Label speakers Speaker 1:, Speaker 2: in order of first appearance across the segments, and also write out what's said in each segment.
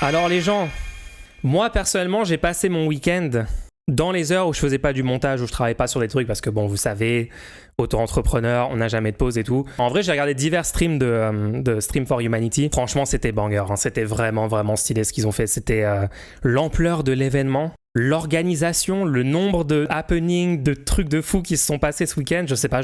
Speaker 1: Alors les gens, moi personnellement j'ai passé mon week-end dans les heures où je faisais pas du montage, où je travaillais pas sur des trucs parce que bon vous savez, auto-entrepreneur, on n'a jamais de pause et tout. En vrai j'ai regardé divers streams de Stream for Humanity. Franchement c'était banger, hein. C'était vraiment stylé ce qu'ils ont fait. C'était l'ampleur de l'événement, l'organisation, le nombre de happenings, de trucs de fous qui se sont passés ce week-end. Je sais pas,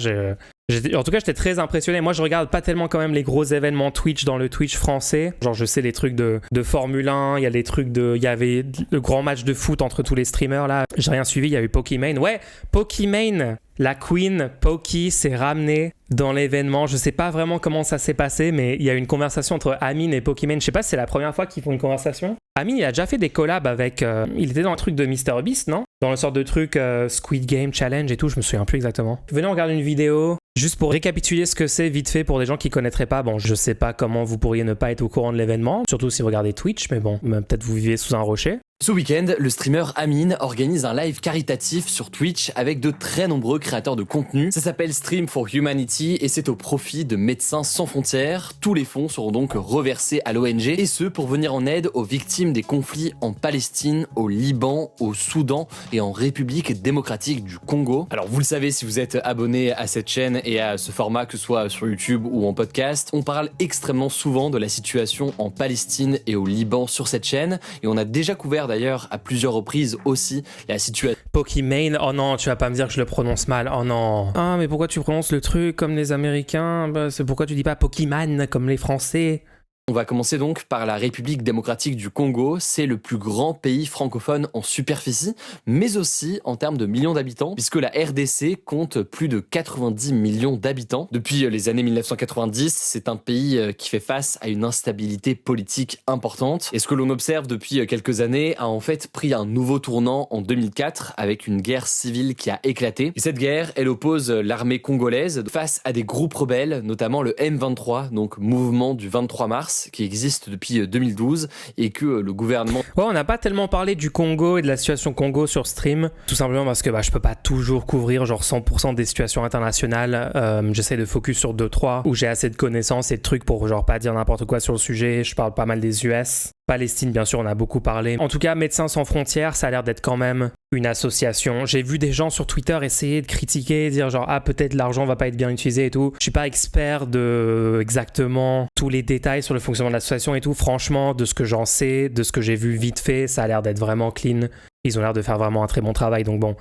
Speaker 1: en tout cas, j'étais très impressionné. Moi, je regarde pas tellement quand même les gros événements Twitch dans le Twitch français. Genre, je sais les trucs de Formule 1, il y a les trucs il y avait le grand match de foot entre tous les streamers là. J'ai rien suivi, il y a eu Pokimane. Ouais, Pokimane, la queen Poki s'est ramenée dans l'événement. Je sais pas vraiment comment ça s'est passé, mais il y a eu une conversation entre Amine et Pokimane. Je sais pas si c'est la première fois qu'ils font une conversation. Amine, il a déjà fait des collabs avec... il était dans un truc de MrBeast, non? Dans le sort de truc Squid Game Challenge et tout, je me souviens plus exactement. Venez, on regarde une vidéo. Juste pour récapituler ce que c'est vite fait pour des gens qui connaîtraient pas, bon, je sais pas comment vous pourriez ne pas être au courant de l'événement, surtout si vous regardez Twitch, mais bon, peut-être vous vivez sous un rocher.
Speaker 2: Ce week-end, le streamer Amine organise un live caritatif sur Twitch avec de très nombreux créateurs de contenu. Ça s'appelle Stream for Humanity et c'est au profit de Médecins Sans Frontières. Tous les fonds seront donc reversés à l'ONG et ce pour venir en aide aux victimes des conflits en Palestine, au Liban, au Soudan et en République démocratique du Congo. Alors vous le savez si vous êtes abonné à cette chaîne et à ce format, que ce soit sur YouTube ou en podcast, on parle extrêmement souvent de la situation en Palestine et au Liban sur cette chaîne et on a déjà couvert d'ailleurs à plusieurs reprises aussi la situation.
Speaker 1: Pokimane, oh non, tu vas pas me dire que je le prononce mal, oh non. Ah, mais pourquoi tu prononces le truc comme les Américains? C'est pourquoi tu dis pas Pokimane comme les Français?
Speaker 2: On va commencer donc par la République démocratique du Congo. C'est le plus grand pays francophone en superficie, mais aussi en termes de millions d'habitants, puisque la RDC compte plus de 90 millions d'habitants. Depuis les années 1990, c'est un pays qui fait face à une instabilité politique importante. Et ce que l'on observe depuis quelques années a en fait pris un nouveau tournant en 2004 avec une guerre civile qui a éclaté. Et cette guerre, elle oppose l'armée congolaise face à des groupes rebelles, notamment le M23, donc mouvement du 23 mars, qui existe depuis 2012 et que le gouvernement...
Speaker 1: Ouais, on n'a pas tellement parlé du Congo et de la situation Congo sur stream, tout simplement parce que je peux pas toujours couvrir genre 100% des situations internationales. J'essaie de focus sur 2-3 où j'ai assez de connaissances et de trucs pour genre pas dire n'importe quoi sur le sujet. Je parle pas mal des US. Palestine, bien sûr, on a beaucoup parlé. En tout cas, Médecins Sans Frontières, ça a l'air d'être quand même une association. J'ai vu des gens sur Twitter essayer de critiquer, dire genre peut-être l'argent va pas être bien utilisé et tout. Je suis pas expert de exactement tous les détails sur le fonctionnement de l'association et tout. Franchement, de ce que j'en sais, de ce que j'ai vu vite fait, ça a l'air d'être vraiment clean. Ils ont l'air de faire vraiment un très bon travail, donc bon.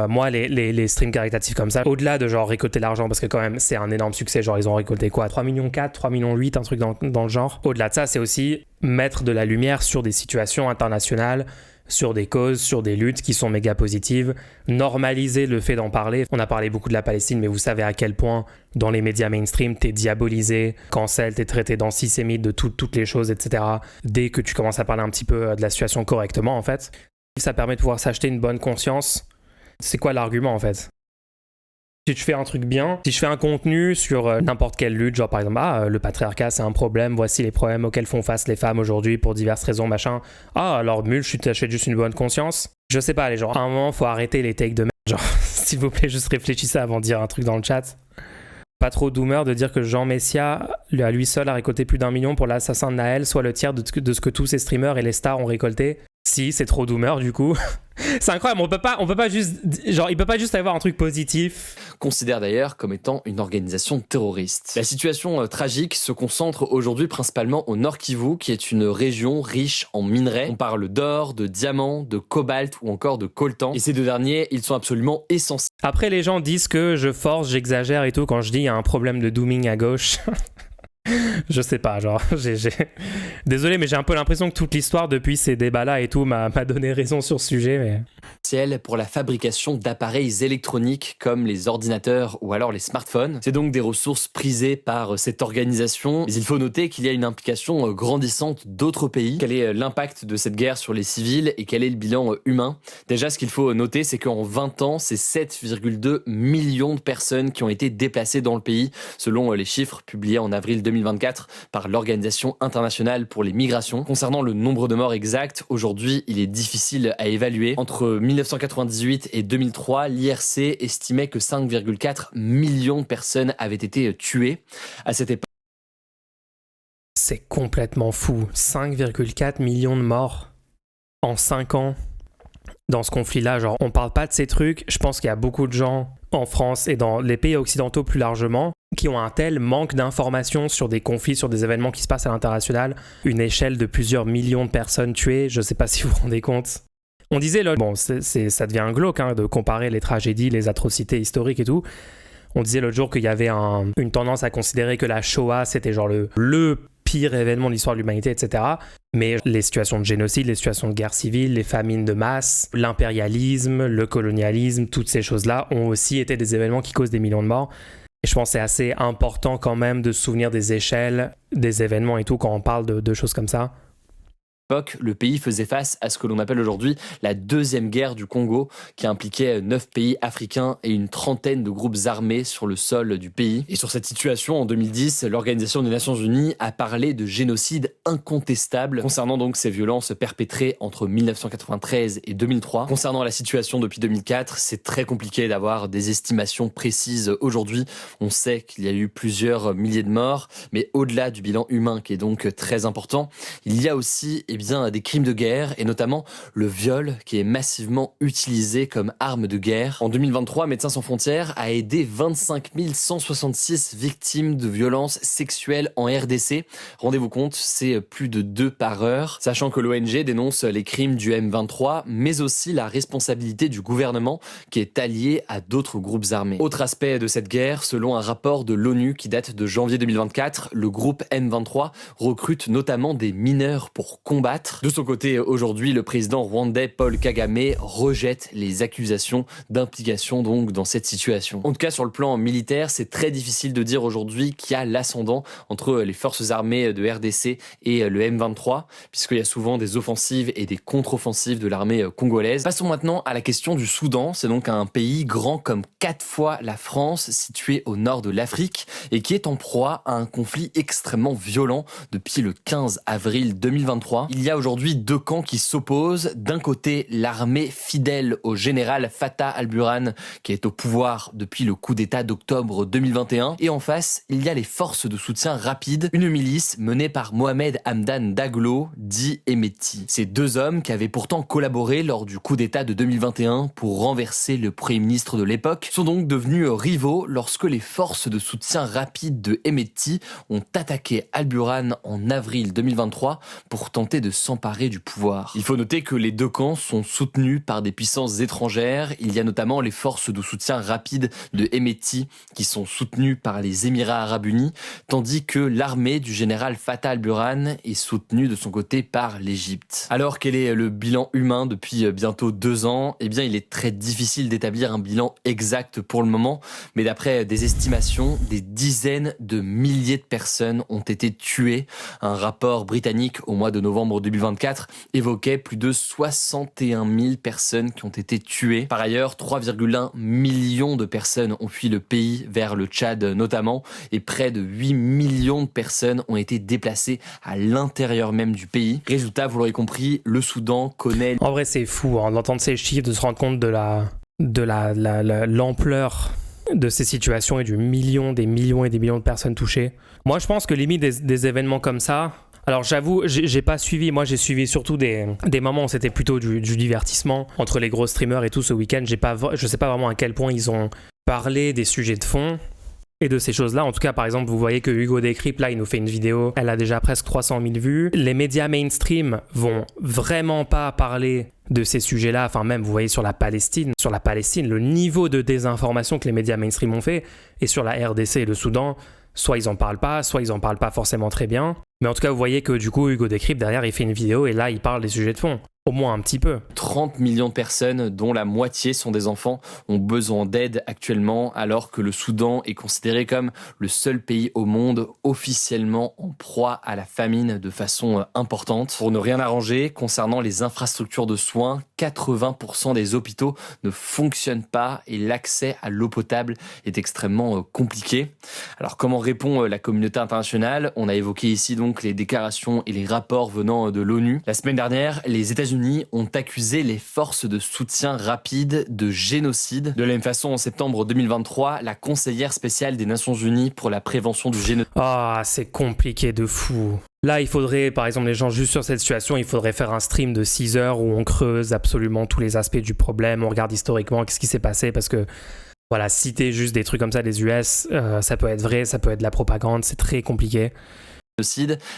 Speaker 1: Moi, les streams caritatifs comme ça, au-delà de genre récolter l'argent, parce que quand même c'est un énorme succès, genre ils ont récolté quoi, 3,4 millions, 3,8 millions, un truc dans le genre. Au-delà de ça, c'est aussi mettre de la lumière sur des situations internationales, sur des causes, sur des luttes qui sont méga positives, normaliser le fait d'en parler. On a parlé beaucoup de la Palestine, mais vous savez à quel point dans les médias mainstream, t'es diabolisé, cancel, t'es traité d'antisémite, de toutes les choses, etc. Dès que tu commences à parler un petit peu de la situation correctement, en fait. Ça permet de pouvoir s'acheter une bonne conscience. C'est quoi l'argument en fait? Si tu fais un truc bien, si je fais un contenu sur n'importe quelle lutte, genre par exemple, le patriarcat c'est un problème, voici les problèmes auxquels font face les femmes aujourd'hui pour diverses raisons, machin. Alors je t'achète juste une bonne conscience. Je sais pas, les gens, à un moment faut arrêter les takes de merde, genre, s'il vous plaît, juste réfléchissez avant de dire un truc dans le chat. Pas trop doomer de dire que Jean Messia, à lui seul, a récolté plus d'1 million pour l'assassin de Naël, soit le tiers de ce que tous ces streamers et les stars ont récolté. Si, c'est trop doomer du coup. C'est incroyable, on peut pas juste, genre, il peut pas juste avoir un truc positif.
Speaker 2: Considère d'ailleurs comme étant une organisation terroriste. La situation tragique se concentre aujourd'hui principalement au Nord Kivu, qui est une région riche en minerais. On parle d'or, de diamants, de cobalt ou encore de coltan. Et ces deux derniers, ils sont absolument essentiels.
Speaker 1: Après, les gens disent que je force, j'exagère et tout quand je dis il y a un problème de dooming à gauche. Je sais pas, genre, désolé, mais j'ai un peu l'impression que toute l'histoire depuis ces débats-là et tout m'a donné raison sur ce sujet, mais...
Speaker 2: Pour la fabrication d'appareils électroniques comme les ordinateurs ou alors les smartphones. C'est donc des ressources prisées par cette organisation. Mais il faut noter qu'il y a une implication grandissante d'autres pays. Quel est l'impact de cette guerre sur les civils et quel est le bilan humain? Déjà, ce qu'il faut noter, c'est qu'en 20 ans, c'est 7,2 millions de personnes qui ont été déplacées dans le pays, selon les chiffres publiés en avril 2024 par l'Organisation internationale pour les migrations. Concernant le nombre de morts exact, aujourd'hui, il est difficile à évaluer. Entre 1998 et 2003, l'IRC estimait que 5,4 millions de personnes avaient été tuées. À cette époque,
Speaker 1: c'est complètement fou. 5,4 millions de morts en 5 ans dans ce conflit-là. Genre, on parle pas de ces trucs. Je pense qu'il y a beaucoup de gens en France et dans les pays occidentaux plus largement qui ont un tel manque d'informations sur des conflits, sur des événements qui se passent à l'international. Une échelle de plusieurs millions de personnes tuées, je sais pas si vous vous rendez compte. On disait, là, bon, ça devient glauque de comparer les tragédies, les atrocités historiques et tout. On disait l'autre jour qu'il y avait une tendance à considérer que la Shoah, c'était genre le pire événement de l'histoire de l'humanité, etc. Mais les situations de génocide, les situations de guerre civile, les famines de masse, l'impérialisme, le colonialisme, toutes ces choses-là ont aussi été des événements qui causent des millions de morts. Et je pense que c'est assez important quand même de se souvenir des échelles, des événements et tout quand on parle de choses comme ça.
Speaker 2: Le pays faisait face à ce que l'on appelle aujourd'hui la deuxième guerre du Congo, qui impliquait 9 pays africains et une trentaine de groupes armés sur le sol du pays. Et sur cette situation, en 2010, l'Organisation des Nations Unies a parlé de génocide incontestable concernant donc ces violences perpétrées entre 1993 et 2003. Concernant la situation depuis 2004, c'est très compliqué d'avoir des estimations précises aujourd'hui. On sait qu'il y a eu plusieurs milliers de morts, mais au-delà du bilan humain qui est donc très important, il y a aussi des crimes de guerre et notamment le viol qui est massivement utilisé comme arme de guerre. En 2023, Médecins sans frontières a aidé 25 166 victimes de violences sexuelles en RDC. Rendez-vous compte, c'est plus de 2 par heure. Sachant que l'ONG dénonce les crimes du M23, mais aussi la responsabilité du gouvernement qui est allié à d'autres groupes armés. Autre aspect de cette guerre, selon un rapport de l'ONU qui date de janvier 2024, le groupe M23 recrute notamment des mineurs pour combattre. De son côté, aujourd'hui, le président rwandais Paul Kagame rejette les accusations d'implication donc dans cette situation. En tout cas, sur le plan militaire, c'est très difficile de dire aujourd'hui qu'il y a l'ascendant entre les forces armées de RDC et le M23, puisqu'il y a souvent des offensives et des contre-offensives de l'armée congolaise. Passons maintenant à la question du Soudan. C'est donc un pays grand comme 4 fois la France, situé au nord de l'Afrique et qui est en proie à un conflit extrêmement violent depuis le 15 avril 2023. Il y a aujourd'hui 2 camps qui s'opposent. D'un côté, l'armée fidèle au général Fattah al-Burhan, qui est au pouvoir depuis le coup d'État d'octobre 2021. Et en face, il y a les forces de soutien rapide, une milice menée par Mohamed Hamdan Daglo, dit Hemeti. Ces 2 hommes qui avaient pourtant collaboré lors du coup d'État de 2021 pour renverser le Premier ministre de l'époque, sont donc devenus rivaux lorsque les forces de soutien rapide de Hemeti ont attaqué al-Burhan en avril 2023 pour tenter de s'emparer du pouvoir. Il faut noter que les 2 camps sont soutenus par des puissances étrangères. Il y a notamment les forces de soutien rapide de Hemeti qui sont soutenues par les Émirats Arabes Unis, tandis que l'armée du général Fattah al-Burhan est soutenue de son côté par l'Égypte. Alors quel est le bilan humain depuis bientôt 2 ans ? Eh bien, il est très difficile d'établir un bilan exact pour le moment, mais d'après des estimations, des dizaines de milliers de personnes ont été tuées. Un rapport britannique au mois de novembre 2024 évoquait plus de 61 000 personnes qui ont été tuées. Par ailleurs, 3,1 millions de personnes ont fui le pays vers le Tchad notamment, et près de 8 millions de personnes ont été déplacées à l'intérieur même du pays. Résultat, vous l'aurez compris, le Soudan connaît...
Speaker 1: En vrai, c'est fou d'entendre ces chiffres, de se rendre compte de l'ampleur de ces situations et des millions et des millions de personnes touchées. Moi, je pense que limite des événements comme ça... Alors j'avoue, j'ai pas suivi, moi j'ai suivi surtout des moments où c'était plutôt du divertissement entre les gros streamers et tout ce week-end. Je sais pas vraiment à quel point ils ont parlé des sujets de fond et de ces choses-là. En tout cas, par exemple, vous voyez que Hugo Décrypte, là, il nous fait une vidéo, elle a déjà presque 300 000 vues. Les médias mainstream vont vraiment pas parler de ces sujets-là. Enfin même, vous voyez sur la Palestine, le niveau de désinformation que les médias mainstream ont fait, et sur la RDC et le Soudan, soit ils en parlent pas forcément très bien. Mais en tout cas, vous voyez que du coup, Hugo Décrypte, derrière, il fait une vidéo et là, il parle des sujets de fond. Au moins un petit peu.
Speaker 2: 30 millions de personnes, dont la moitié sont des enfants, ont besoin d'aide actuellement, alors que le Soudan est considéré comme le seul pays au monde officiellement en proie à la famine de façon importante. Pour ne rien arranger, concernant les infrastructures de soins, 80% des hôpitaux ne fonctionnent pas et l'accès à l'eau potable est extrêmement compliqué. Alors comment répond la communauté internationale ? On a évoqué ici donc les déclarations et les rapports venant de l'ONU. La semaine dernière, les États-Unis ont accusé les forces de soutien rapide de génocide. De la même façon, en septembre 2023, la conseillère spéciale des Nations Unies pour la prévention du génocide...
Speaker 1: Ah, c'est compliqué de fou. Là, il faudrait, par exemple, les gens juste sur cette situation, il faudrait faire un stream de 6 heures où on creuse absolument tous les aspects du problème, on regarde historiquement qu'est-ce qui s'est passé, parce que, voilà, citer juste des trucs comme ça des US, ça peut être vrai, ça peut être de la propagande, c'est très compliqué.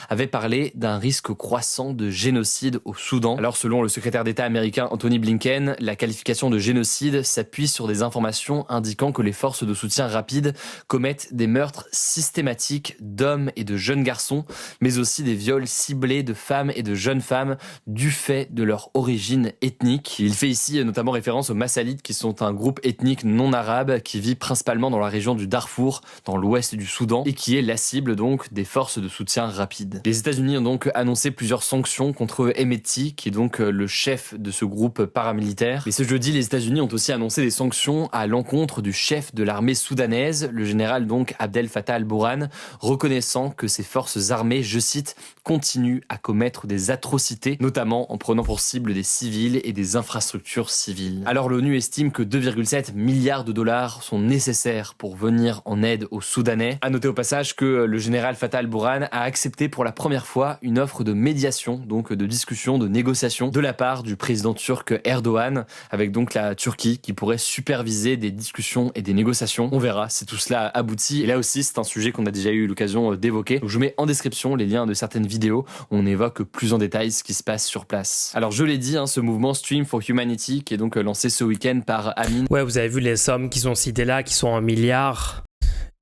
Speaker 2: Avait parlé d'un risque croissant de génocide au Soudan. Alors selon le secrétaire d'État américain Anthony Blinken, la qualification de génocide s'appuie sur des informations indiquant que les forces de soutien rapide commettent des meurtres systématiques d'hommes et de jeunes garçons, mais aussi des viols ciblés de femmes et de jeunes femmes du fait de leur origine ethnique. Il fait ici notamment référence aux Massalites qui sont un groupe ethnique non arabe qui vit principalement dans la région du Darfour, dans l'ouest du Soudan, et qui est la cible donc des forces de soutien rapide. Les États-Unis ont donc annoncé plusieurs sanctions contre Hemeti, qui est donc le chef de ce groupe paramilitaire. Mais ce jeudi, les États-Unis ont aussi annoncé des sanctions à l'encontre du chef de l'armée soudanaise, le général donc Abdel Fattah al-Burhan, reconnaissant que ses forces armées, je cite, continuent à commettre des atrocités, notamment en prenant pour cible des civils et des infrastructures civiles. Alors l'ONU estime que 2,7 milliards de dollars sont nécessaires pour venir en aide aux Soudanais. À noter au passage que le général Fattah al-Burhan a accepté pour la première fois une offre de médiation, donc de discussion, de négociation, de la part du président turc Erdogan, avec donc la Turquie qui pourrait superviser des discussions et des négociations. On verra si tout cela aboutit. Et là aussi, c'est un sujet qu'on a déjà eu l'occasion d'évoquer. Donc je vous mets en description les liens de certaines vidéos où on évoque plus en détail ce qui se passe sur place. Alors je l'ai dit, ce mouvement Stream for Humanity qui est donc lancé ce week-end par Amin.
Speaker 1: Ouais, vous avez vu les sommes qui sont citées là, qui sont en milliards.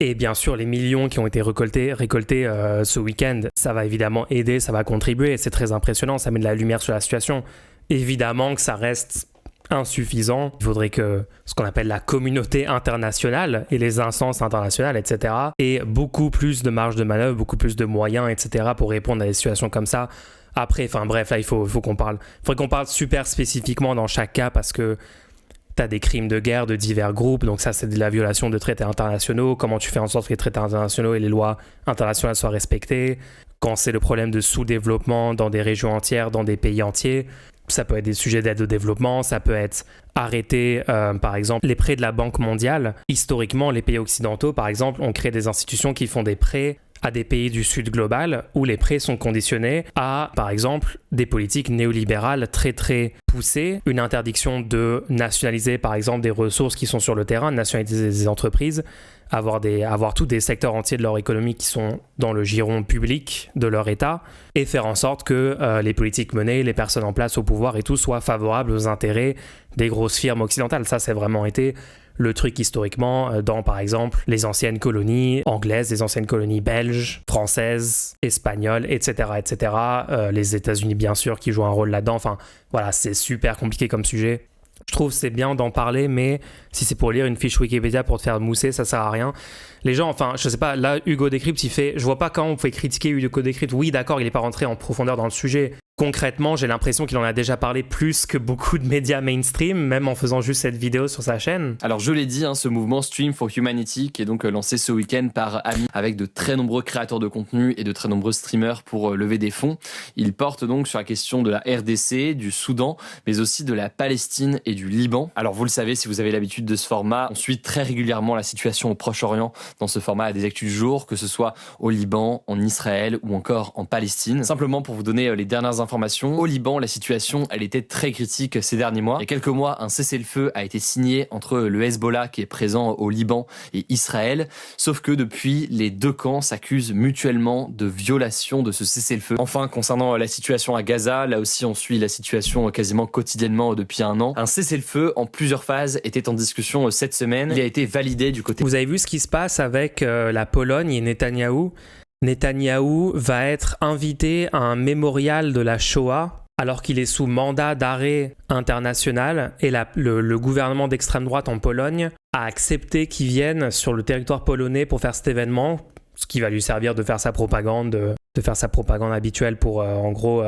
Speaker 1: Et bien sûr, les millions qui ont été récoltés ce week-end, ça va évidemment aider, ça va contribuer. C'est très impressionnant, ça met de la lumière sur la situation. Évidemment que ça reste insuffisant. Il faudrait que ce qu'on appelle la communauté internationale et les instances internationales, etc., aient beaucoup plus de marge de manœuvre, beaucoup plus de moyens, etc., pour répondre à des situations comme ça. Après, enfin bref, là, il faudrait qu'on parle super spécifiquement dans chaque cas parce que t'as des crimes de guerre de divers groupes, donc ça c'est de la violation de traités internationaux. Comment tu fais en sorte que les traités internationaux et les lois internationales soient respectées? Quand c'est le problème de sous-développement dans des régions entières, dans des pays entiers, ça peut être des sujets d'aide au développement, ça peut être arrêter par exemple les prêts de la Banque mondiale. Historiquement, les pays occidentaux par exemple ont créé des institutions qui font des prêts à des pays du sud global où les prêts sont conditionnés à, par exemple, des politiques néolibérales très très poussées, une interdiction de nationaliser, par exemple, des ressources qui sont sur le terrain, de nationaliser des entreprises, avoir tous des secteurs entiers de leur économie qui sont dans le giron public de leur État, et faire en sorte que les politiques menées, les personnes en place au pouvoir et tout soient favorables aux intérêts des grosses firmes occidentales. Ça, c'est vraiment été le truc historiquement dans, par exemple, les anciennes colonies anglaises, les anciennes colonies belges, françaises, espagnoles, etc., etc. Les États-Unis, bien sûr, qui jouent un rôle là-dedans. Enfin, voilà, c'est super compliqué comme sujet. Je trouve que c'est bien d'en parler, mais si c'est pour lire une fiche Wikipédia pour te faire mousser, ça sert à rien. Les gens, enfin, je sais pas, là, Hugo Décrypte, je vois pas quand on pouvait critiquer Hugo Décrypte. Oui, d'accord, il est pas rentré en profondeur dans le sujet. Concrètement, j'ai l'impression qu'il en a déjà parlé plus que beaucoup de médias mainstream, même en faisant juste cette vidéo sur sa chaîne.
Speaker 2: Alors je l'ai dit, ce mouvement Stream for Humanity qui est donc lancé ce week-end par Ami avec de très nombreux créateurs de contenu et de très nombreux streamers pour lever des fonds. Il porte donc sur la question de la RDC, du Soudan, mais aussi de la Palestine et du Liban. Alors vous le savez, si vous avez l'habitude de ce format, on suit très régulièrement la situation au Proche-Orient dans ce format à des actus du jour, que ce soit au Liban, en Israël ou encore en Palestine. Simplement pour vous donner les dernières informations, au Liban, la situation, elle était très critique ces derniers mois. Il y a quelques mois, un cessez-le-feu a été signé entre le Hezbollah qui est présent au Liban et Israël. Sauf que depuis, les deux camps s'accusent mutuellement de violation de ce cessez-le-feu. Enfin, concernant la situation à Gaza, là aussi on suit la situation quasiment quotidiennement depuis un an. Un cessez-le-feu en plusieurs phases était en discussion cette semaine. Il a été validé du côté...
Speaker 1: Vous avez vu ce qui se passe avec la Pologne et Netanyahou ? Netanyahou va être invité à un mémorial de la Shoah alors qu'il est sous mandat d'arrêt international et le gouvernement d'extrême droite en Pologne a accepté qu'il vienne sur le territoire polonais pour faire cet événement, ce qui va lui servir de faire sa propagande, habituelle pour en gros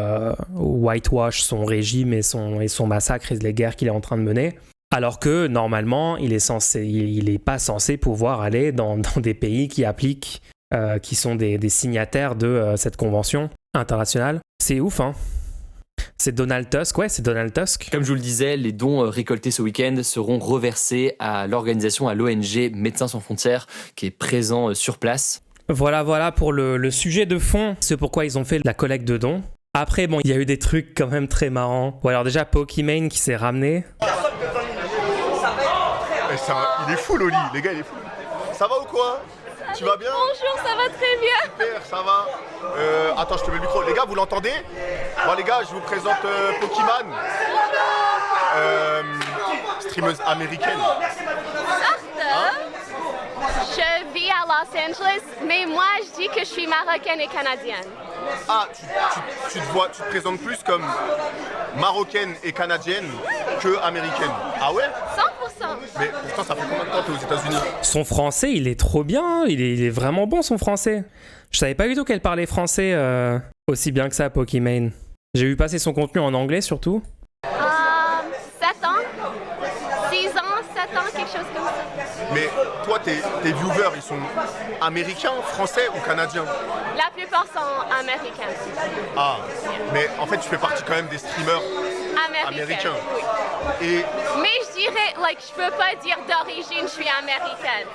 Speaker 1: whitewash son régime et son massacre et les guerres qu'il est en train de mener. Alors que normalement, il est pas censé pouvoir aller dans des pays qui appliquent qui sont des signataires de cette convention internationale. C'est ouf, hein. C'est Donald Tusk, ouais, c'est Donald Tusk.
Speaker 2: Comme je vous le disais, les dons récoltés ce week-end seront reversés à l'organisation, à l'ONG Médecins sans frontières, qui est présent sur place.
Speaker 1: Voilà pour le sujet de fond, c'est pourquoi ils ont fait la collecte de dons. Après, bon, il y a eu des trucs quand même très marrants. Bon, alors déjà, Pokimane qui s'est ramené.
Speaker 3: Il est fou, Loli, les gars, il est fou. Ça va ou quoi? Tu vas bien?
Speaker 4: Bonjour, ça va très bien.
Speaker 3: Super, ça va. Attends, je te mets le micro. Les gars, vous l'entendez? Bon, les gars, je vous présente Pokimane. Streameuse américaine.
Speaker 4: Je vis à Los Angeles, mais moi je dis que je suis marocaine et canadienne.
Speaker 3: Ah, tu te présentes plus comme marocaine et canadienne que américaine. Ah ouais?
Speaker 4: 100%.
Speaker 3: Mais pourtant, ça fait combien de temps que t'es aux États-Unis?
Speaker 1: Son français, il est trop bien, il est vraiment bon son français. Je savais pas du tout qu'elle parlait français aussi bien que ça, Pokimane. J'ai vu passer son contenu en anglais surtout.
Speaker 4: 7 ans, 6 ans, 7 ans, quelque chose comme ça.
Speaker 3: Mais toi, tes viewers, ils sont américains, français ou canadiens?
Speaker 4: La plupart sont américains.
Speaker 3: Ah, mais en fait, tu fais partie quand même des streamers américains.
Speaker 4: Oui.
Speaker 3: Et
Speaker 4: Mais je dirais, je peux pas dire d'origine, je suis américaine.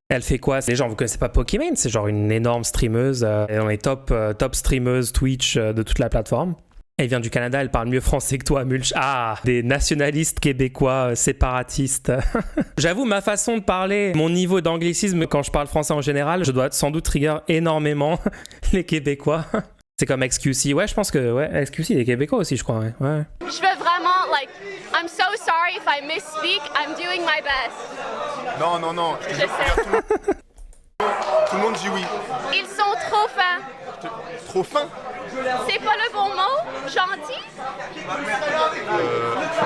Speaker 1: Elle fait quoi? Les gens, vous connaissez pas Pokimane? C'est genre une énorme streameuse. Elle est dans les top streameuses Twitch de toute la plateforme. Elle vient du Canada, elle parle mieux français que toi, Mulch. Ah, des nationalistes québécois séparatistes. J'avoue, ma façon de parler, mon niveau d'anglicisme quand je parle français en général, je dois sans doute trigger énormément les Québécois. C'est comme XQC. Ouais, je pense que XQC, il est Québécois aussi, je crois. Ouais.
Speaker 4: Je veux vraiment, I'm so sorry if I misspeak, I'm doing my best.
Speaker 3: non, je te jure, tout le monde dit oui.
Speaker 4: Ils sont trop fins.
Speaker 3: Trop fin?
Speaker 4: C'est pas le bon mot? Gentil?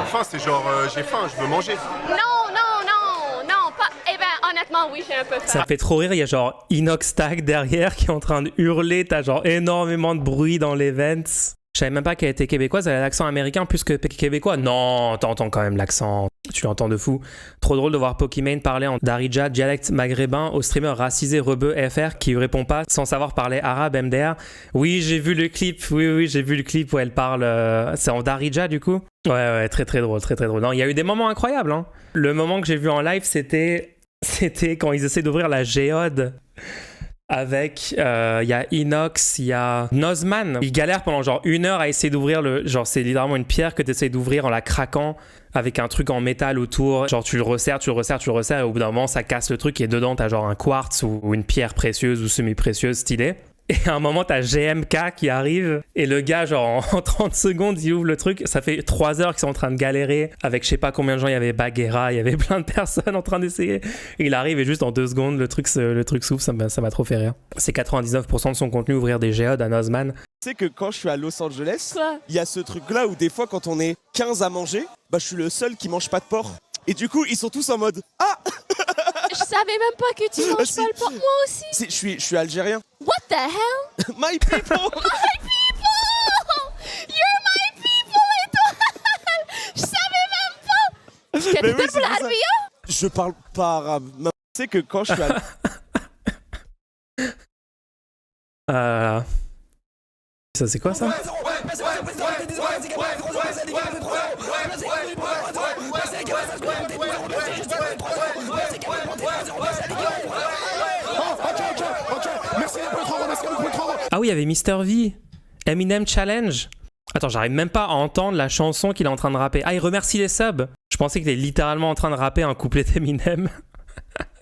Speaker 3: Faim, c'est genre j'ai faim, je veux manger.
Speaker 4: Non, pas. Eh ben, honnêtement, oui, j'ai un peu faim.
Speaker 1: Ça fait trop rire, il y a genre Inoxtag derrière qui est en train de hurler, t'as genre énormément de bruit dans les vents. Je savais même pas qu'elle était québécoise, elle a l'accent américain plus que québécois. Non, t'entends quand même l'accent, tu l'entends de fou. Trop drôle de voir Pokimane parler en darija, dialecte maghrébin, au streamer racisé Rebeu FR qui lui répond pas sans savoir parler arabe MDR. Oui, j'ai vu le clip, oui, j'ai vu le clip où elle parle, c'est en darija du coup. Ouais, très drôle. Non, il y a eu des moments incroyables, hein. Le moment que j'ai vu en live, c'était quand ils essaient d'ouvrir la géode. Avec, il y a Inox, il y a Nozman. Ils galèrent pendant genre 1 heure à essayer d'ouvrir genre c'est littéralement une pierre que tu essaies d'ouvrir en la craquant avec un truc en métal autour. Genre tu le resserres et au bout d'un moment ça casse le truc et dedans t'as genre un quartz ou une pierre précieuse ou semi-précieuse stylée. Et à un moment, t'as GMK qui arrive et le gars, genre en 30 secondes, il ouvre le truc. Ça fait 3 heures qu'ils sont en train de galérer avec je sais pas combien de gens. Il y avait Bagheera, il y avait plein de personnes en train d'essayer. Et il arrive et juste en 2 secondes, le truc s'ouvre. Ça m'a trop fait rire. C'est 99% de son contenu ouvrir des géodes à Nozman.
Speaker 5: Tu sais que quand je suis à Los Angeles, il y a ce truc-là où des fois, quand on est 15 à manger, je suis le seul qui mange pas de porc. Et du coup, ils sont tous en mode « Ah !»
Speaker 4: Je savais même pas que tu manges pas le porc, moi aussi.
Speaker 5: Je suis algérien.
Speaker 4: What the hell?
Speaker 5: My people.
Speaker 4: My people! You're my people, étoile! Je savais même pas!
Speaker 5: Mais oui, c'est pour ça. Je parle pas arabe. Tu sais que quand je suis
Speaker 1: Ça, c'est quoi ça? Ah oui, il y avait Mr. V. Eminem Challenge. Attends, j'arrive même pas à entendre la chanson qu'il est en train de rapper. Ah, il remercie les subs. Je pensais qu'il était littéralement en train de rapper un couplet d'Eminem.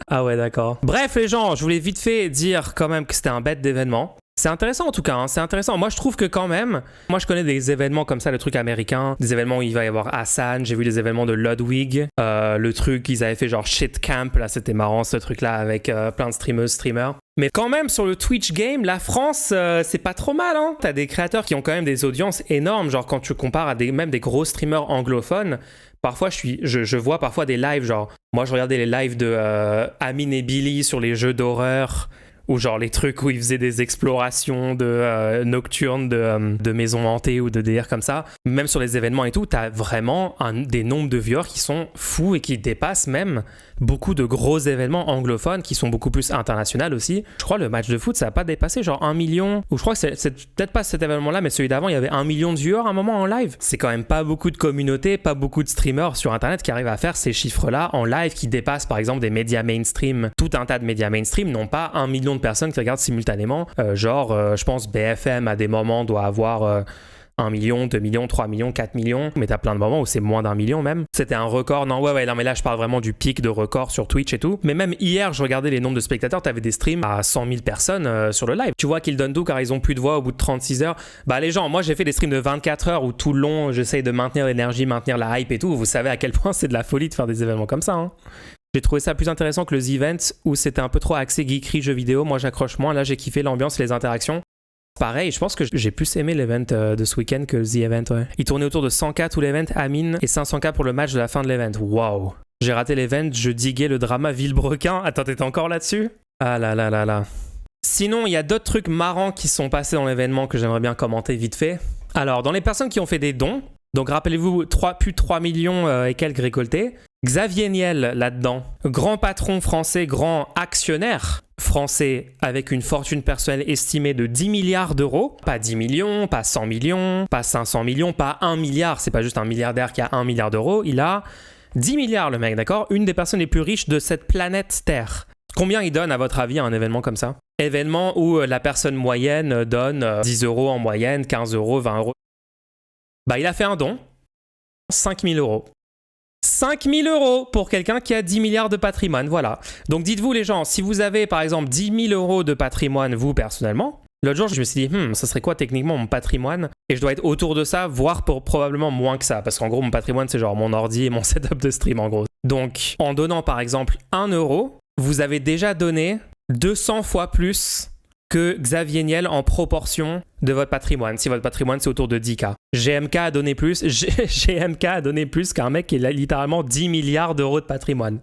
Speaker 1: Ah ouais, d'accord. Bref, les gens, je voulais vite fait dire quand même que c'était un bête d'événement. C'est intéressant en tout cas, hein, c'est intéressant. Moi je trouve que quand même, moi je connais des événements comme ça, le truc américain, des événements où il va y avoir Hassan, j'ai vu des événements de Ludwig, le truc qu'ils avaient fait genre Shit Camp, là c'était marrant ce truc là avec plein de streamers. Mais quand même sur le Twitch game, la France c'est pas trop mal, hein. T'as des créateurs qui ont quand même des audiences énormes, genre quand tu compares à même des gros streamers anglophones. Parfois, je vois parfois des lives, genre, moi je regardais les lives de Amine et Billy sur les jeux d'horreur, ou genre les trucs où ils faisaient des explorations nocturnes de maisons hantées ou de délires comme ça. Même sur les événements et tout, t'as vraiment des nombres de viewers qui sont fous et qui dépassent même beaucoup de gros événements anglophones qui sont beaucoup plus internationaux aussi. Je crois le match de foot, ça n'a pas dépassé genre 1 million, ou je crois que c'est peut-être pas cet événement-là, mais celui d'avant, il y avait 1 million de viewers à un moment en live. C'est quand même pas beaucoup de communautés, pas beaucoup de streamers sur Internet qui arrivent à faire ces chiffres-là en live qui dépassent par exemple des médias mainstream. Tout un tas de médias mainstream n'ont pas 1 million millions de personnes qui regardent simultanément. Je pense BFM à des moments doit avoir 1 million, 2 millions, 3 millions, 4 millions, mais t'as plein de moments où c'est moins d'1 million même. C'était un record, non mais là je parle vraiment du pic de record sur Twitch et tout. Mais même hier, je regardais les nombres de spectateurs, t'avais des streams à 100 000 personnes sur le live. Tu vois qu'ils donnent tout car ils ont plus de voix au bout de 36 heures. Bah les gens, moi j'ai fait des streams de 24 heures où tout le long, j'essaye de maintenir l'énergie, maintenir la hype et tout. Vous savez à quel point c'est de la folie de faire des événements comme ça, hein. J'ai trouvé ça plus intéressant que le The Event où c'était un peu trop axé geekery jeux vidéo. Moi j'accroche moins, là j'ai kiffé l'ambiance et les interactions. Pareil, je pense que j'ai plus aimé l'event de ce week-end que The Event, ouais. Il tournait autour de 100K tout l'event, Amine, et 500K pour le match de la fin de l'event. Waouh. J'ai raté l'event, je diguais le drama Villebrequin. Attends, t'étais encore là-dessus? Ah là là là là. Sinon, il y a d'autres trucs marrants qui sont passés dans l'événement que j'aimerais bien commenter vite fait. Alors, dans les personnes qui ont fait des dons, donc rappelez-vous, plus de 3 millions et quelques récoltés. Xavier Niel là-dedans, grand patron français, grand actionnaire français avec une fortune personnelle estimée de 10 milliards d'euros. Pas 10 millions, pas 100 millions, pas 500 millions, pas 1 milliard. C'est pas juste un milliardaire qui a 1 milliard d'euros. Il a 10 milliards le mec, d'accord? Une des personnes les plus riches de cette planète Terre. Combien il donne à votre avis à un événement comme ça? Événement où la personne moyenne donne 10 euros en moyenne, 15 euros, 20 euros. Bah il a fait un don, 5 000 euros. 5 000 euros pour quelqu'un qui a 10 milliards de patrimoine, voilà. Donc dites-vous les gens, si vous avez par exemple 10 000 euros de patrimoine, vous personnellement, l'autre jour je me suis dit, ça serait quoi techniquement mon patrimoine? Et je dois être autour de ça, voire probablement moins que ça, parce qu'en gros mon patrimoine c'est genre mon ordi et mon setup de stream en gros. Donc en donnant par exemple 1 euro, vous avez déjà donné 200 fois plus que Xavier Niel en proportion de votre patrimoine. Si votre patrimoine c'est autour de 10K. GMK a donné plus, GMK a donné plus qu'un mec qui a littéralement 10 milliards d'euros de patrimoine.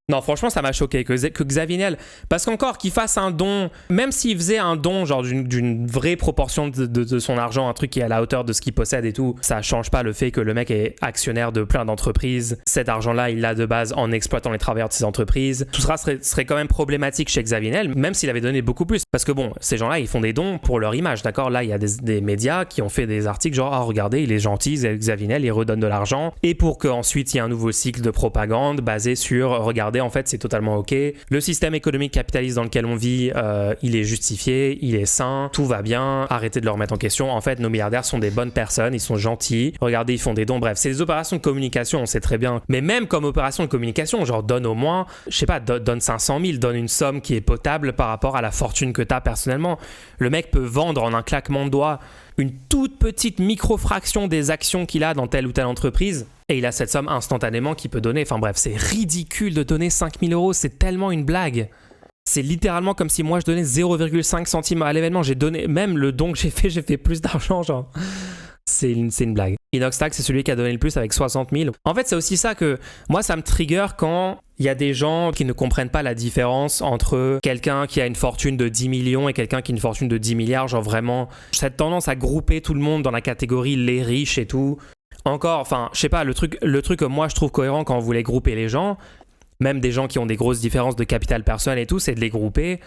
Speaker 1: Non, franchement, ça m'a choqué que Xavier Niel, parce qu'encore qu'il fasse un don, même s'il faisait un don genre d'une vraie proportion de son argent, un truc qui est à la hauteur de ce qu'il possède et tout, ça change pas le fait que le mec est actionnaire de plein d'entreprises. Cet argent-là, il l'a de base en exploitant les travailleurs de ces entreprises. Tout ça serait quand même problématique chez Xavier Niel, même s'il avait donné beaucoup plus. Parce que bon, ces gens-là, ils font des dons pour leur image, d'accord? Là, il y a des médias qui ont fait des articles genre, oh, regardez, il est gentil, Xavier Niel, il redonne de l'argent. Et pour qu'ensuite, il y ait un nouveau cycle de propagande basé sur, regardez, en fait, c'est totalement ok. Le système économique capitaliste dans lequel on vit, il est justifié, il est sain, tout va bien, arrêtez de le remettre en question. En fait, nos milliardaires sont des bonnes personnes, ils sont gentils, regardez, ils font des dons, bref, c'est des opérations de communication, on sait très bien. Mais même comme opération de communication, genre donne au moins, je sais pas, donne 500 000, donne une somme qui est potable par rapport à la fortune que t'as personnellement. Le mec peut vendre en un claquement de doigts une toute petite micro-fraction des actions qu'il a dans telle ou telle entreprise et il a cette somme instantanément qu'il peut donner. Enfin bref, c'est ridicule de donner 5 000 euros, c'est tellement une blague. C'est littéralement comme si moi je donnais 0,5 centimes à l'événement. J'ai donné, même le don que j'ai fait plus d'argent, genre. C'est une blague. Inoxtag, c'est celui qui a donné le plus avec 60 000. En fait, c'est aussi ça que moi, ça me trigger quand il y a des gens qui ne comprennent pas la différence entre quelqu'un qui a une fortune de 10 millions et quelqu'un qui a une fortune de 10 milliards. Genre vraiment, cette tendance à grouper tout le monde dans la catégorie les riches et tout. Encore, enfin, je sais pas, le truc que moi je trouve cohérent quand on voulait grouper les gens, même des gens qui ont des grosses différences de capital personnel et tout, c'est de les grouper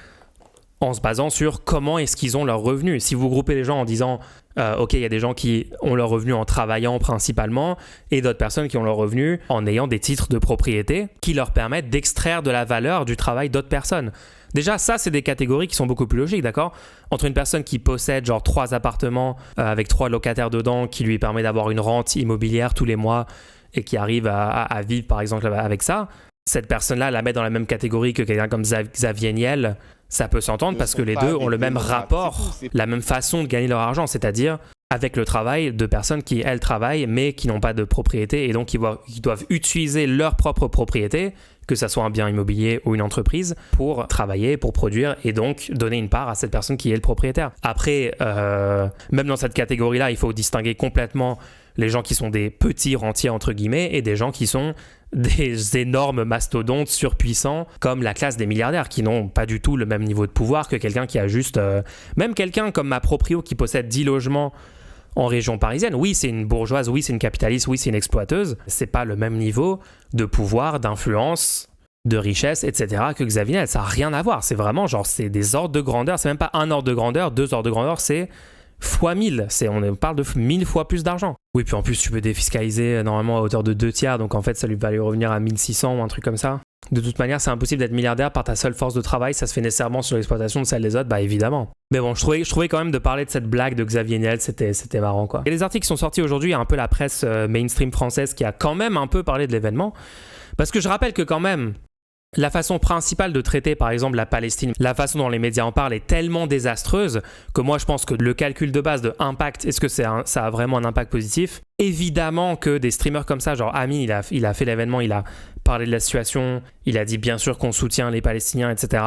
Speaker 1: en se basant sur comment est-ce qu'ils ont leurs revenus. Si vous groupez les gens en disant ok, il y a des gens qui ont leurs revenus en travaillant principalement et d'autres personnes qui ont leurs revenus en ayant des titres de propriété qui leur permettent d'extraire de la valeur du travail d'autres personnes. Déjà, ça, c'est des catégories qui sont beaucoup plus logiques, d'accord? Entre une personne qui possède genre 3 appartements avec 3 locataires dedans qui lui permet d'avoir une rente immobilière tous les mois et qui arrive à vivre par exemple avec ça, cette personne-là la met dans la même catégorie que quelqu'un comme Xavier Niel, ça peut s'entendre parce que les deux ont le même rapport, la même façon de gagner leur argent, c'est-à-dire avec le travail de personnes qui, elles, travaillent mais qui n'ont pas de propriété et donc qui doivent utiliser leur propre propriété, que ça soit un bien immobilier ou une entreprise, pour travailler, pour produire et donc donner une part à cette personne qui est le propriétaire. Après, même dans cette catégorie-là, il faut distinguer complètement les gens qui sont des petits rentiers entre guillemets et des gens qui sont des énormes mastodontes surpuissants comme la classe des milliardaires qui n'ont pas du tout le même niveau de pouvoir que quelqu'un qui a juste... même quelqu'un comme ma proprio qui possède 10 logements en région parisienne, oui c'est une bourgeoise, oui c'est une capitaliste, oui c'est une exploiteuse, c'est pas le même niveau de pouvoir, d'influence, de richesse, etc. que Xavier Niel, ça n'a rien à voir, c'est vraiment genre c'est des ordres de grandeur, c'est même pas un ordre de grandeur, 2 ordres de grandeur, c'est fois 1000, on parle de 1000 fois plus d'argent. Oui, puis en plus tu peux défiscaliser normalement à hauteur de 2 tiers, donc en fait ça lui va lui revenir à 1600 ou un truc comme ça. De toute manière, c'est impossible d'être milliardaire par ta seule force de travail, ça se fait nécessairement sur l'exploitation de celle des autres, bah évidemment. Mais bon, je trouvais quand même de parler de cette blague de Xavier Niel, c'était marrant quoi. Et les articles qui sont sortis aujourd'hui, il y a un peu la presse mainstream française qui a quand même un peu parlé de l'événement. Parce que je rappelle que quand même, la façon principale de traiter par exemple la Palestine, la façon dont les médias en parlent est tellement désastreuse que moi je pense que le calcul de base de impact, est-ce que ça a vraiment un impact positif? Évidemment que des streamers comme ça, genre Amin, il a fait l'événement, il a parlé de la situation, il a dit bien sûr qu'on soutient les Palestiniens, etc.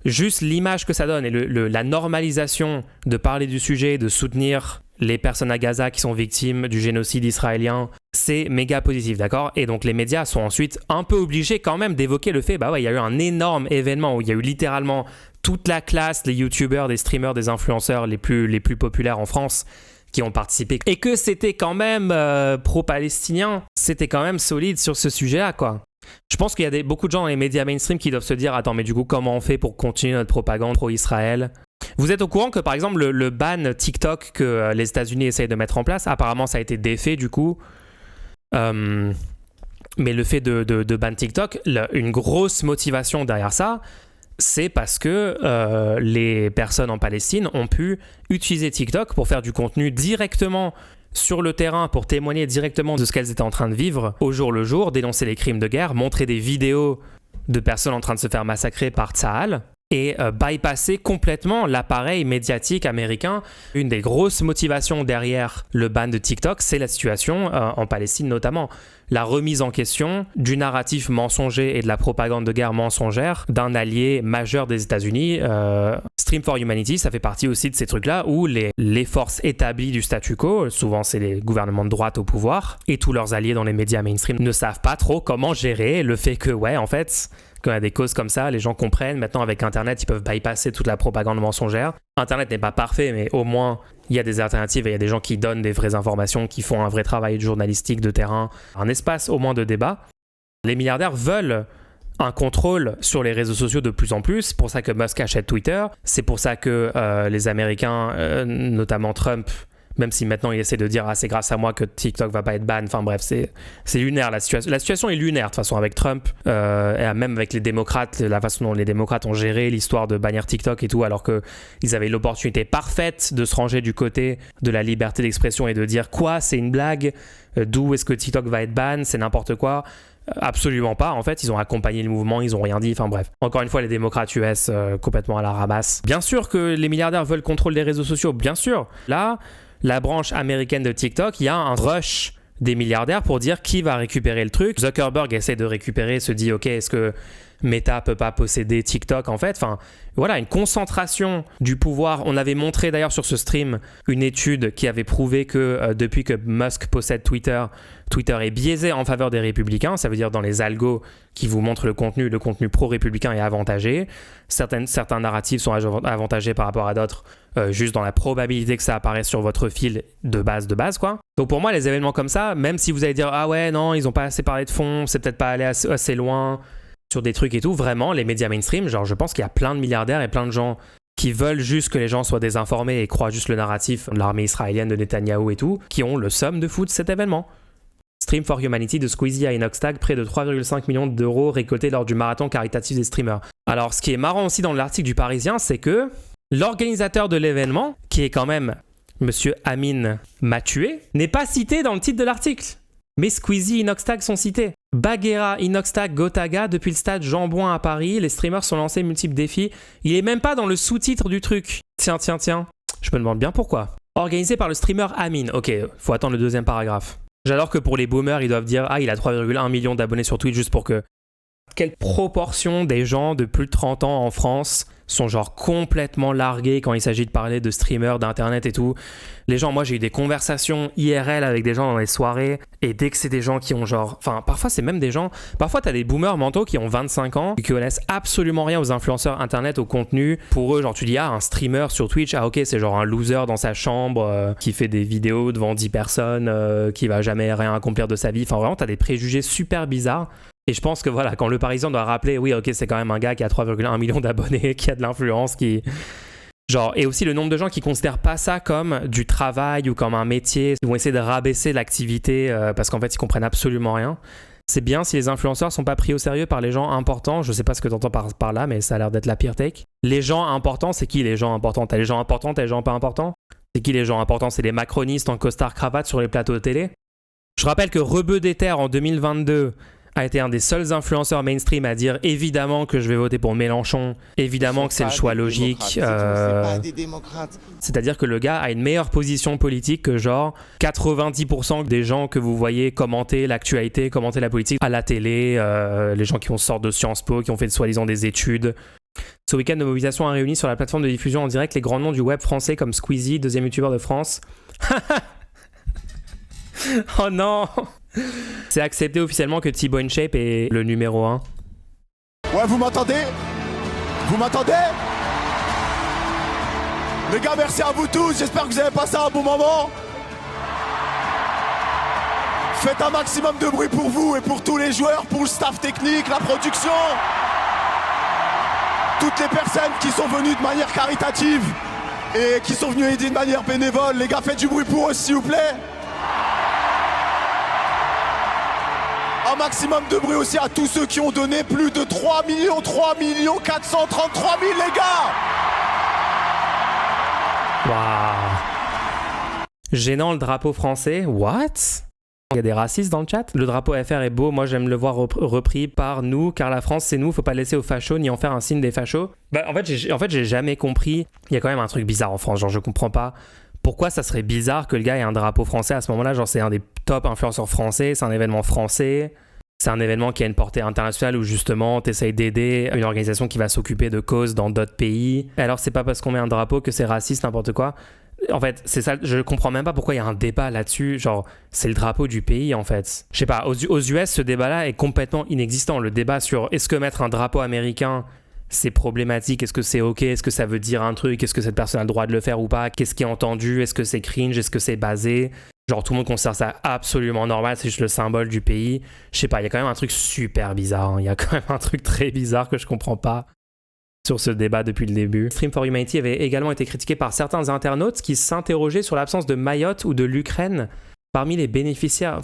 Speaker 1: Juste l'image que ça donne et la normalisation de parler du sujet, de soutenir les personnes à Gaza qui sont victimes du génocide israélien, c'est méga positif, d'accord? Et donc les médias sont ensuite un peu obligés quand même d'évoquer le fait, bah ouais, il y a eu un énorme événement où il y a eu littéralement toute la classe, les youtubeurs, des streamers, des influenceurs les plus populaires en France qui ont participé. Et que c'était quand même pro-palestinien, c'était quand même solide sur ce sujet-là, quoi. Je pense qu'il y a beaucoup de gens dans les médias mainstream qui doivent se dire, attends, mais du coup, comment on fait pour continuer notre propagande pro-Israël? Vous êtes au courant que par exemple le ban TikTok que les États-Unis essayent de mettre en place, apparemment ça a été défait du coup, mais le fait de ban TikTok, une grosse motivation derrière ça, c'est parce que les personnes en Palestine ont pu utiliser TikTok pour faire du contenu directement sur le terrain, pour témoigner directement de ce qu'elles étaient en train de vivre au jour le jour, dénoncer les crimes de guerre, montrer des vidéos de personnes en train de se faire massacrer par Tsahal, et bypasser complètement l'appareil médiatique américain. Une des grosses motivations derrière le ban de TikTok, c'est la situation en Palestine notamment. La remise en question du narratif mensonger et de la propagande de guerre mensongère d'un allié majeur des États-Unis. Stream for Humanity, ça fait partie aussi de ces trucs-là où les forces établies du statu quo, souvent c'est les gouvernements de droite au pouvoir, et tous leurs alliés dans les médias mainstream ne savent pas trop comment gérer le fait que, ouais, en fait, quand il y a des causes comme ça, les gens comprennent. Maintenant, avec Internet, ils peuvent bypasser toute la propagande mensongère. Internet n'est pas parfait, mais au moins, il y a des alternatives et il y a des gens qui donnent des vraies informations, qui font un vrai travail journalistique de terrain, un espace au moins de débat. Les milliardaires veulent un contrôle sur les réseaux sociaux de plus en plus. C'est pour ça que Musk achète Twitter. C'est pour ça que les Américains, notamment Trump, même si maintenant il essaie de dire c'est grâce à moi que TikTok va pas être ban, enfin bref, c'est lunaire la situation. La situation est lunaire de toute façon avec Trump, et même avec les démocrates, la façon dont les démocrates ont géré l'histoire de bannir TikTok et tout, alors qu'ils avaient l'opportunité parfaite de se ranger du côté de la liberté d'expression et de dire quoi, c'est une blague, d'où est-ce que TikTok va être ban, c'est n'importe quoi. Absolument pas, en fait ils ont accompagné le mouvement, ils ont rien dit, enfin bref. Encore une fois les démocrates US complètement à la ramasse. Bien sûr que les milliardaires veulent le contrôle des réseaux sociaux, bien sûr. Là, la branche américaine de TikTok, il y a un rush des milliardaires pour dire qui va récupérer le truc. Zuckerberg essaie de récupérer, se dit ok, est-ce que Meta peut pas posséder TikTok en fait? Enfin voilà, une concentration du pouvoir. On avait montré d'ailleurs sur ce stream une étude qui avait prouvé que depuis que Musk possède Twitter, Twitter est biaisé en faveur des républicains. Ça veut dire dans les algos qui vous montrent le contenu pro-républicain est avantagé. Certains narratifs sont avantagés par rapport à d'autres, juste dans la probabilité que ça apparaisse sur votre fil de base quoi. Donc pour moi les événements comme ça, même si vous allez dire ah ouais non ils ont pas assez parlé de fond, c'est peut-être pas allé assez loin sur des trucs et tout, vraiment les médias mainstream, genre je pense qu'il y a plein de milliardaires et plein de gens qui veulent juste que les gens soient désinformés et croient juste le narratif de l'armée israélienne, de Netanyahou et tout, qui ont le somme de foutre cet événement. Stream for Humanity de Squeezie à Inoxtag, près de 3,5 millions d'euros récoltés lors du marathon caritatif des streamers. Alors ce qui est marrant aussi dans l'article du Parisien, c'est que l'organisateur de l'événement, qui est quand même Monsieur Amin Mattué, n'est pas cité dans le titre de l'article. Mais Squeezie et Inoxtag sont cités. Bagheera, Inoxtag, Gotaga, depuis le stade Jean-Bouin à Paris, les streamers sont lancés multiples défis. Il est même pas dans le sous-titre du truc. Tiens. Je me demande bien pourquoi. Organisé par le streamer Amin. Ok, faut attendre le deuxième paragraphe. J'adore que pour les boomers, ils doivent dire il a 3,1 millions d'abonnés sur Twitch juste pour que... Quelle proportion des gens de plus de 30 ans en France sont genre complètement largués quand il s'agit de parler de streamers, d'internet et tout. Les gens, moi j'ai eu des conversations IRL avec des gens dans les soirées, et dès que c'est des gens qui ont genre... Enfin, parfois c'est même des gens... Parfois t'as des boomers mentaux qui ont 25 ans, qui connaissent absolument rien aux influenceurs internet, au contenu. Pour eux, genre tu dis un streamer sur Twitch, ok c'est genre un loser dans sa chambre, qui fait des vidéos devant 10 personnes, qui va jamais rien accomplir de sa vie. Enfin vraiment t'as des préjugés super bizarres. Et je pense que voilà, quand le Parisien doit rappeler, oui, ok, c'est quand même un gars qui a 3,1 millions d'abonnés, qui a de l'influence, qui... Genre, et aussi le nombre de gens qui considèrent pas ça comme du travail ou comme un métier, ils vont essayer de rabaisser l'activité parce qu'en fait, ils comprennent absolument rien. C'est bien si les influenceurs sont pas pris au sérieux par les gens importants. Je sais pas ce que t'entends par là, mais ça a l'air d'être la pire take. Les gens importants, c'est qui les gens importants? T'as les gens importants, t'as les gens pas importants? C'est qui les gens importants? C'est les macronistes en costard cravate sur les plateaux de télé? Je rappelle que Rebeu Déter en 2022 a été un des seuls influenceurs mainstream à dire évidemment que je vais voter pour Mélenchon, évidemment que c'est le choix logique. C'est-à-dire que le gars a une meilleure position politique que genre 90% des gens que vous voyez commenter l'actualité, commenter la politique à la télé, les gens qui sortent de Sciences Po, qui ont fait soi-disant des études. Ce week-end de mobilisation a réuni sur la plateforme de diffusion en direct les grands noms du web français comme Squeezie, deuxième youtubeur de France. Oh non! C'est accepté officiellement que Thibaut InShape est le numéro 1.
Speaker 6: Ouais, vous m'entendez? Vous m'entendez? Les gars, merci à vous tous. J'espère que vous avez passé un bon moment. Faites un maximum de bruit pour vous et pour tous les joueurs, pour le staff technique, la production. Toutes les personnes qui sont venues de manière caritative et qui sont venues aider de manière bénévole. Les gars, faites du bruit pour eux, s'il vous plaît. Un maximum de bruit aussi à tous ceux qui ont donné plus de 3 433 000, les gars.
Speaker 1: Waouh. Gênant le drapeau français. What? Il y a des racistes dans le chat. Le drapeau FR est beau. Moi, j'aime le voir repris par nous, car la France, c'est nous. Faut pas laisser aux fachos ni en faire un signe des fachos. Bah, en fait, j'ai jamais compris. Il y a quand même un truc bizarre en France. Genre, je comprends pas. Pourquoi ça serait bizarre que le gars ait un drapeau français à ce moment-là? Genre, c'est un des top influenceurs français, c'est un événement français, c'est un événement qui a une portée internationale où justement t'essayes d'aider une organisation qui va s'occuper de causes dans d'autres pays. Et alors, c'est pas parce qu'on met un drapeau que c'est raciste, n'importe quoi. En fait, c'est ça, je comprends même pas pourquoi il y a un débat là-dessus. Genre, c'est le drapeau du pays en fait. Je sais pas, aux US, ce débat-là est complètement inexistant. Le débat sur est-ce que mettre un drapeau américain c'est problématique, est-ce que c'est ok, est-ce que ça veut dire un truc, est-ce que cette personne a le droit de le faire ou pas, qu'est-ce qui est entendu, est-ce que c'est cringe, est-ce que c'est basé, genre tout le monde considère ça absolument normal, c'est juste le symbole du pays. Je sais pas, il y a quand même un truc super bizarre, hein. Il y a quand même un truc très bizarre que je comprends pas sur ce débat depuis le début. Stream for Humanity avait également été critiqué par certains internautes qui s'interrogeaient sur l'absence de Mayotte ou de l'Ukraine parmi les bénéficiaires.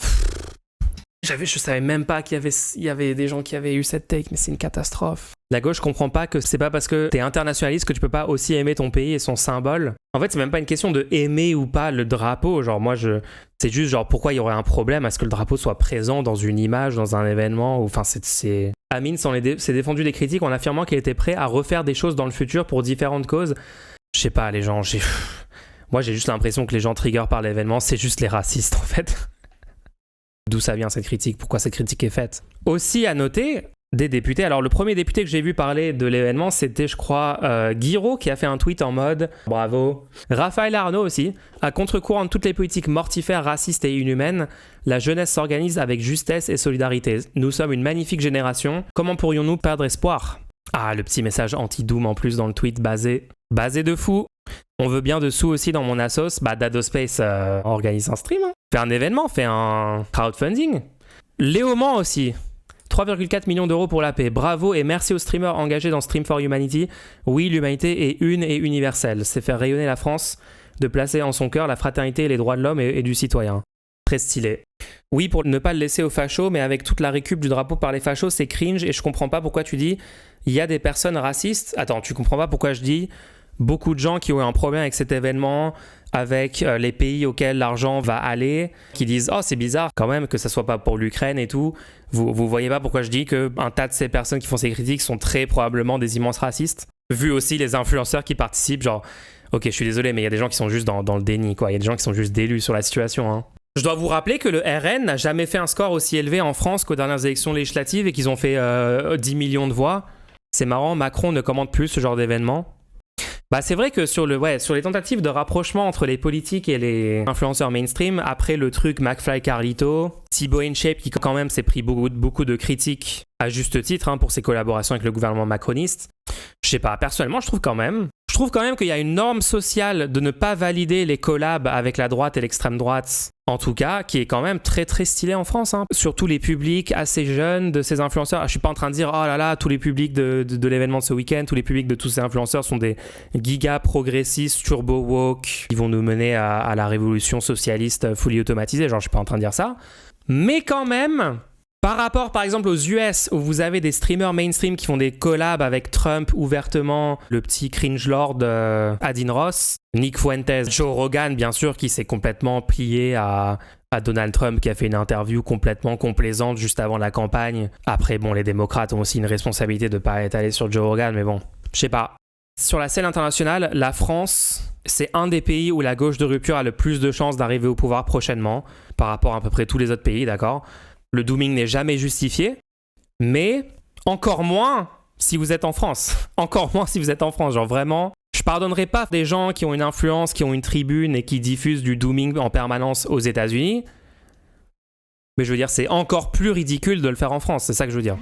Speaker 1: Je savais même pas qu'il y avait des gens qui avaient eu cette take, mais c'est une catastrophe. La gauche comprend pas que c'est pas parce que t'es internationaliste que tu peux pas aussi aimer ton pays et son symbole. En fait, c'est même pas une question de aimer ou pas le drapeau. Genre, c'est juste genre pourquoi il y aurait un problème à ce que le drapeau soit présent dans une image, dans un événement. Enfin, c'est... Amine s'est défendu des critiques en affirmant qu'il était prêt à refaire des choses dans le futur pour différentes causes. Je sais pas, les gens, moi j'ai juste l'impression que les gens trigger par l'événement, c'est juste les racistes en fait. D'où ça vient cette critique? Pourquoi cette critique est faite? Aussi à noter, des députés. Alors le premier député que j'ai vu parler de l'événement, c'était je crois Guiraud qui a fait un tweet en mode « Bravo ». Raphaël Arnaud aussi. À contre-courant de toutes les politiques mortifères, racistes et inhumaines, la jeunesse s'organise avec justesse et solidarité. Nous sommes une magnifique génération. Comment pourrions-nous perdre espoir? Ah, le petit message anti-doom en plus dans le tweet basé de fou. On veut bien de sous aussi dans mon assos. Bah Dadospace organise un stream. Hein. Fait un événement, fait un crowdfunding. Léoman aussi. 3,4 millions d'euros pour la paix. Bravo et merci aux streamers engagés dans Stream for Humanity. Oui, l'humanité est une et universelle. C'est faire rayonner la France, de placer en son cœur la fraternité et les droits de l'homme et du citoyen. Très stylé. Oui, pour ne pas le laisser aux fachos, mais avec toute la récup du drapeau par les fachos, c'est cringe et je comprends pas pourquoi tu dis il y a des personnes racistes. Attends, tu comprends pas pourquoi je dis beaucoup de gens qui ont eu un problème avec cet événement, avec les pays auxquels l'argent va aller, qui disent « Oh, c'est bizarre quand même que ça soit pas pour l'Ukraine et tout ». Vous voyez pas pourquoi je dis qu'un tas de ces personnes qui font ces critiques sont très probablement des immenses racistes. Vu aussi les influenceurs qui participent, genre « Ok, je suis désolé, mais il y a des gens qui sont juste dans le déni, quoi. Il y a des gens qui sont juste délus sur la situation, hein. » Je dois vous rappeler que le RN n'a jamais fait un score aussi élevé en France qu'aux dernières élections législatives et qu'ils ont fait 10 millions de voix. C'est marrant, Macron ne commande plus ce genre d'événement. Bah c'est vrai que sur les tentatives de rapprochement entre les politiques et les influenceurs mainstream, après le truc McFly Carlito, Thibaut InShape qui quand même s'est pris beaucoup de critiques à juste titre pour ses collaborations avec le gouvernement macroniste. Je sais pas, personnellement je trouve quand même qu'il y a une norme sociale de ne pas valider les collabs avec la droite et l'extrême droite, en tout cas, qui est quand même très très stylée en France, hein. Surtout les publics assez jeunes de ces influenceurs. Je suis pas en train de dire oh là là, tous les publics de l'événement de ce week-end, tous les publics de tous ces influenceurs sont des giga progressistes, turbo woke, qui vont nous mener à la révolution socialiste fully automatisée. Genre, je suis pas en train de dire ça. Mais quand même, Par rapport, par exemple, aux US, où vous avez des streamers mainstream qui font des collabs avec Trump ouvertement, le petit cringe lord Adin Ross, Nick Fuentes, Joe Rogan, bien sûr, qui s'est complètement plié à Donald Trump, qui a fait une interview complètement complaisante juste avant la campagne. Après, bon, les démocrates ont aussi une responsabilité de ne pas être allés sur Joe Rogan, mais bon, je sais pas. Sur la scène internationale, la France, c'est un des pays où la gauche de rupture a le plus de chances d'arriver au pouvoir prochainement, par rapport à peu près tous les autres pays, d'accord ? Le dooming n'est jamais justifié, mais encore moins si vous êtes en France. Encore moins si vous êtes en France. Genre vraiment, je pardonnerai pas des gens qui ont une influence, qui ont une tribune et qui diffusent du dooming en permanence aux États-Unis. Mais je veux dire, c'est encore plus ridicule de le faire en France. C'est ça que je veux dire.